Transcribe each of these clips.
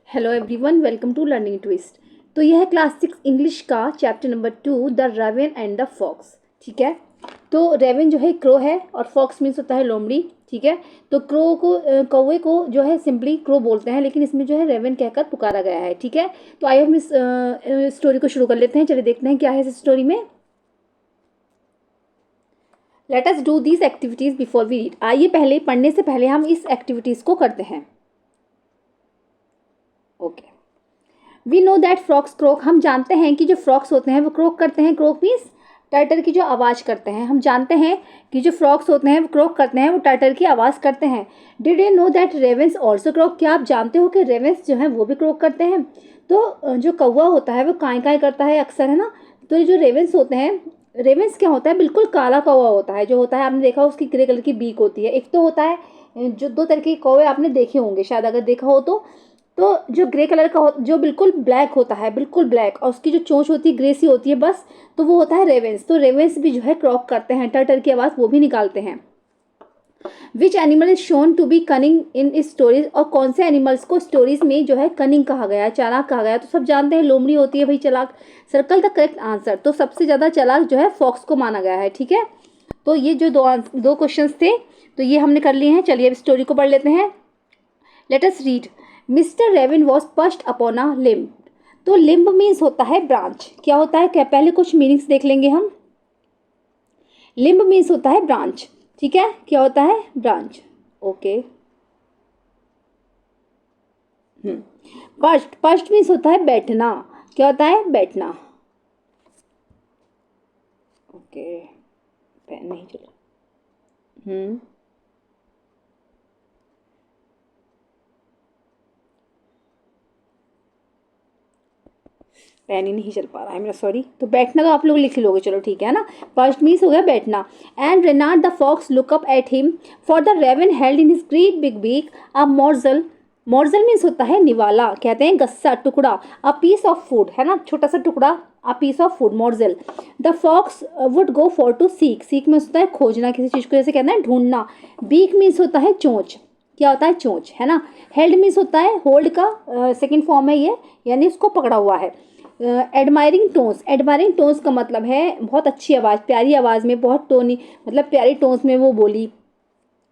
Hello everyone, welcome to learning twist. तो यह है क्लास 6 इंग्लिश का chapter number 2 the raven and the fox. ठीक है, तो रेवन जो है क्रो है और फॉक्स मीन्स होता है लोमड़ी। ठीक है, तो क्रो को कौवे को जो है सिंपली क्रो बोलते हैं, लेकिन इसमें जो है रेवन कहकर पुकारा गया है। ठीक है, तो आइए हम इस स्टोरी को शुरू कर लेते हैं। चलिए देखते हैं क्या है इस स्टोरी में। Let us do these activities before we read. आइए पहले पढ़ने से पहले हम इस एक्टिविटीज़ को करते हैं। Okay, we know that frogs croak. हम जानते हैं कि जो फ्रॉक्स होते हैं वो क्रोक करते हैं। क्रोक मीन्स टर्टल की जो आवाज़ करते हैं। हम जानते हैं कि जो फ्रॉक्स होते हैं वो क्रोक करते हैं, वो टर्टल की आवाज़ करते हैं। Did you know that ravens also crook. क्या आप जानते हो कि रेवेंस जो है वो भी क्रोक करते हैं। तो जो कौवा होता है वो काई काई करता है अक्सर, है ना। तो ये जो रेवेंस होते हैं, रेवेंस क्या होता है, बिल्कुल काला कौवा होता है। जो होता है आपने देखा उसकी ग्रे कलर की बीक होती है। एक तो होता है जो दो तरह के कौवे आपने देखे होंगे शायद, अगर देखा हो तो जो ग्रे कलर का जो बिल्कुल ब्लैक होता है, बिल्कुल ब्लैक, और उसकी जो चोंच होती है ग्रे सी होती है बस, तो वो होता है रेवेंस। तो रेवेंस भी जो है क्रॉक करते हैं, टर्टल की आवाज़ वो भी निकालते हैं। Which animal is shown to be cunning in stories. और कौन से एनिमल्स को स्टोरीज में जो है कनिंग कहा गया है, चालाक कहा गया है। तो सब जानते हैं लोमड़ी होती है भाई चालाक। Circle the correct answer. तो सबसे ज़्यादा चालाक जो है फॉक्स को माना गया है। ठीक है, तो ये जो दो क्वेश्चंस थे तो ये हमने कर लिए हैं। चलिए अब स्टोरी को पढ़ लेते हैं। Let us read. Mister Raven was perched upon a limb. तो लिम्ब मीन्स होता है ब्रांच। क्या होता है, क्या पहले कुछ मीनिंग्स देख लेंगे हम। लिम्ब मीन्स होता है ब्रांच। ठीक है, क्या होता है, ब्रांच। ओके, पर्च्ड, पर्च्ड मीन्स होता है बैठना। क्या होता है, बैठना। ओके, पेन नहीं चला। पेन ही नहीं चल पा रहा है मेरा, सॉरी। तो बैठना तो आप लोग लिख लोगे, चलो ठीक है ना। फर्स्ट मीन्स हो गया बैठना। And रेनार्ड the fox look up at him for the raven held in his great big beak a morsel. Morsel means होता है निवाला, कहते हैं गस्सा, टुकड़ा। अ पीस ऑफ फूड, है ना, छोटा सा टुकड़ा। A piece of food, morsel. The fox would go for to seek. Seek means होता है खोजना, किसी चीज़ को जैसे कहते हैं ढूंढना। बीक मीन्स होता है चोंच। क्या होता है, चोंच, है ना। हेल्ड मीन्स होता है होल्ड का सेकेंड फॉर्म है ये, यानी उसको पकड़ा हुआ है। एडमायरिंग टोन्स, एडमायरिंग टोन्स का मतलब है बहुत अच्छी आवाज़, प्यारी आवाज़ में, बहुत टोनी मतलब प्यारी टोन्स में वो बोली।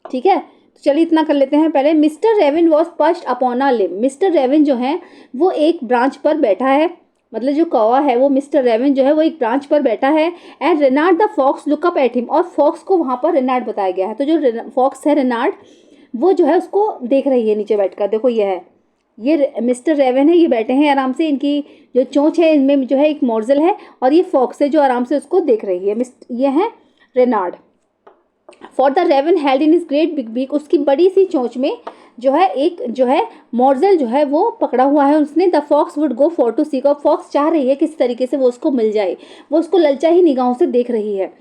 ठीक है, तो चलिए इतना कर लेते हैं पहले। Mister Raven was perched upon a limb. Mister Raven जो है वो एक ब्रांच पर बैठा है, मतलब जो कौवा है वो मिस्टर रेवन जो है वो एक ब्रांच पर बैठा है। And रेनार्ड the fox look up at him. और फॉक्स को वहाँ पर रेनार्ड बताया गया है। तो जो फॉक्स है रेनार्ड, वो जो है उसको देख रही है नीचे बैठकर। देखो ये है, ये मिस्टर रेवन है, ये बैठे हैं आराम से। इनकी जो चोंच है इनमें जो है एक मोर्जल है, और ये फॉक्स है जो आराम से उसको देख रही है। ये है Renard. For the raven held in his great big beak. उसकी बड़ी सी चोंच में जो है एक जो है मोर्जल जो है वो पकड़ा हुआ है उसने। The fox would go for to seek. और फॉक्स चाह रही है किस तरीके से वो उसको मिल जाए, वो उसको ललचा ही निगाहों से देख रही है।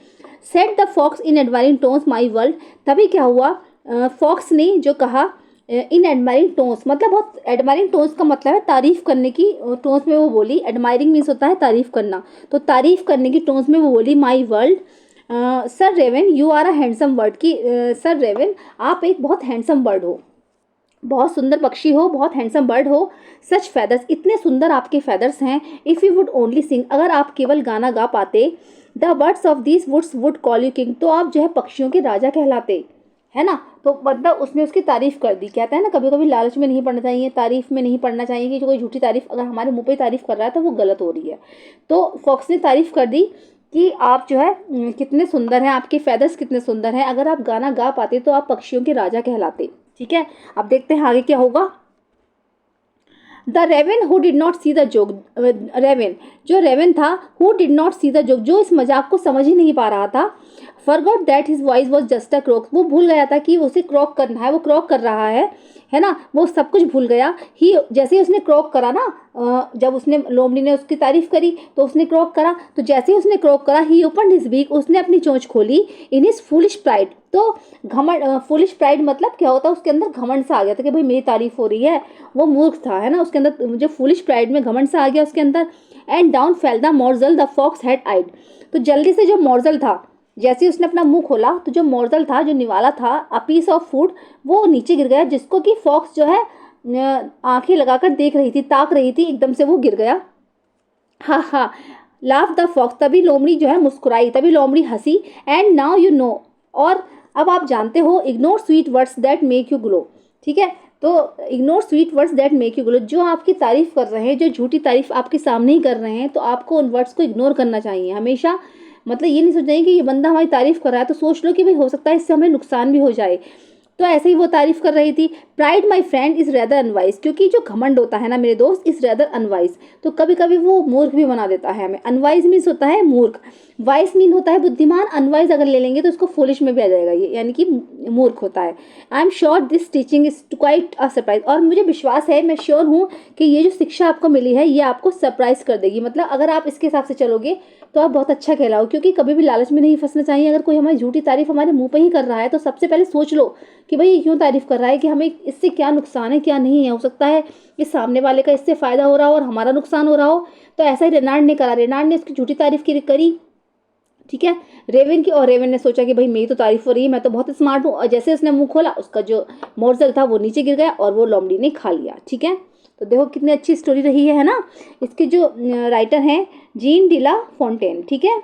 Said the fox in admiring tones my world. तभी क्या हुआ, फॉक्स ने जो कहा इन एडमायरिंग टोन्स, मतलब बहुत एडमायरिंग टोन्स का मतलब है तारीफ करने की टोन्स में वो बोली। एडमायरिंग मीन्स होता है तारीफ करना, तो तारीफ करने की टोन्स में वो बोली my world sir raven you are a handsome bird. की सर रेवन आप एक बहुत हैंडसम बर्ड हो, बहुत सुंदर पक्षी हो, बहुत हैंडसम बर्ड हो। सच फैदर्स, इतने सुंदर आपके फैदर्स हैं। If you would only sing, अगर आप केवल गाना गा पाते। The birds of this woods would call you king, तो आप जो है पक्षियों के राजा कहलाते, है ना। तो मतलब उसने उसकी तारीफ कर दी। कहता है ना कभी कभी लालच में नहीं पड़ना चाहिए, तारीफ में नहीं पड़ना चाहिए, कि जो कोई झूठी तारीफ अगर हमारे मुंह पे तारीफ कर रहा है तो वो गलत हो रही है। तो फॉक्स ने तारीफ कर दी कि आप जो है कितने सुंदर हैं, आपके फेदर्स कितने सुंदर हैं। अगर आप गाना गा पाते तो आप पक्षियों के राजा कहलाते। ठीक है, अब देखते हैं आगे क्या होगा। The raven who did not see the joke. Raven, जो रेवन था, who did not see the joke, जो इस मजाक को समझ ही नहीं पा रहा था। Forgot that his voice was just a croak, वो भूल गया था कि उसे क्रॉक करना है, वो क्रॉक कर रहा है ना, वो सब कुछ भूल गया। ही जैसे ही उसने क्रॉक करा ना, जब उसने लोमड़ी ने उसकी तारीफ करी तो उसने क्रॉक करा। तो जैसे ही उसने क्रॉक करा, ही ओपन हिज बीक, उसने अपनी चोंच खोली। इन हिज फुलिश प्राइड, तो घमंड, फुलिश प्राइड मतलब क्या होता है, उसके अंदर घमंड सा आ गया था कि भाई मेरी तारीफ हो रही है। वो मूर्ख था, है ना, उसके अंदर जो फुलिश प्राइड में घमंड सा आ गया उसके अंदर। And down fell the morsel the fox had eyed. तो जल्दी से जो मोर्जल था, जैसे ही उसने अपना मुंह खोला तो जो मोर्जल था, जो निवाला था, अ पीस ऑफ फूड, वो नीचे गिर गया, जिसको कि फॉक्स जो है आंखें लगाकर देख रही थी, ताक रही थी, एकदम से वो गिर गया। हा हा लाफ द फॉक्स, तभी लोमड़ी जो है मुस्कुराई, तभी लोमड़ी हंसी। एंड नाउ यू नो, और अब आप जानते हो, ignore sweet words that make you glow. ठीक है, तो ignore sweet words that make you glow, जो आपकी तारीफ कर रहे हैं, जो झूठी तारीफ आपके सामने ही कर रहे हैं, तो आपको उन वर्ड्स को इग्नोर करना चाहिए हमेशा। मतलब ये नहीं सोचना चाहिए कि ये बंदा हमारी तारीफ कर रहा है तो सोच लो कि भाई हो सकता है इससे हमें नुकसान भी हो जाए। तो ऐसे ही वो तारीफ कर रही थी। Pride my friend is rather unwise, क्योंकि जो घमंड होता है ना मेरे दोस्त, इज रेदर अनवाइज, तो कभी कभी वो मूर्ख भी बना देता है हमें। अनवाइज मीन्स होता है मूर्ख, वाइज मीन होता है बुद्धिमान, अनवाइज अगर ले लेंगे तो उसको फुलिश में भी आ जाएगा ये, यानी कि मूर्ख होता है। I am sure this teaching is quite a surprise, और मुझे विश्वास है, मैं श्योर हूँ कि ये जो शिक्षा आपको मिली है ये आपको सरप्राइज कर देगी। मतलब अगर आप इसके हिसाब से चलोगे तो आप बहुत अच्छा कहलाओ, क्योंकि कभी भी लालच में नहीं फंसना चाहिए। अगर कोई हमारी झूठी तारीफ हमारे मुंह पे ही कर रहा है तो सबसे पहले सोच लो कि भाई ये क्यों तारीफ कर रहा है, कि हमें इससे क्या नुकसान है क्या नहीं है। हो सकता है इस सामने वाले का इससे फायदा हो रहा हो और हमारा नुकसान हो रहा हो। तो ऐसा ही रेनाल्ड ने करा, रेनाल्ड ने उसकी झूठी तारीफ करी, ठीक है, रेवन की, और रेवन ने सोचा कि भाई मेरी तो तारीफ हो रही है, मैं तो बहुत स्मार्ट हूँ, और जैसे उसने मुंह खोला उसका जो मोर्जल था वो नीचे गिर गया और वो लोमड़ी ने खा लिया। ठीक है, तो देखो कितनी अच्छी स्टोरी रही है ना। इसके जो राइटर हैं जीन डिला फोंटेन, ठीक है,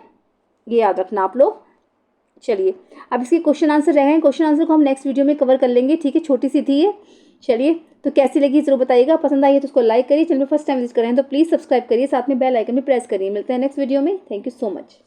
ये याद रखना आप लोग। चलिए अब इसके क्वेश्चन आंसर रह गए हैं, क्वेश्चन आंसर को हम नेक्स्ट वीडियो में कवर कर लेंगे। ठीक है, छोटी सी थी ये। चलिए, तो कैसी लगी जरूर बताइएगा, पसंद आई है तो उसको लाइक करिए, चैनल में फर्स्ट टाइम विजिट करें तो प्लीज़ सब्सक्राइब करिए, साथ में बेल आइकन भी प्रेस करिए। मिलते हैं नेक्स्ट वीडियो में, थैंक यू सो मच।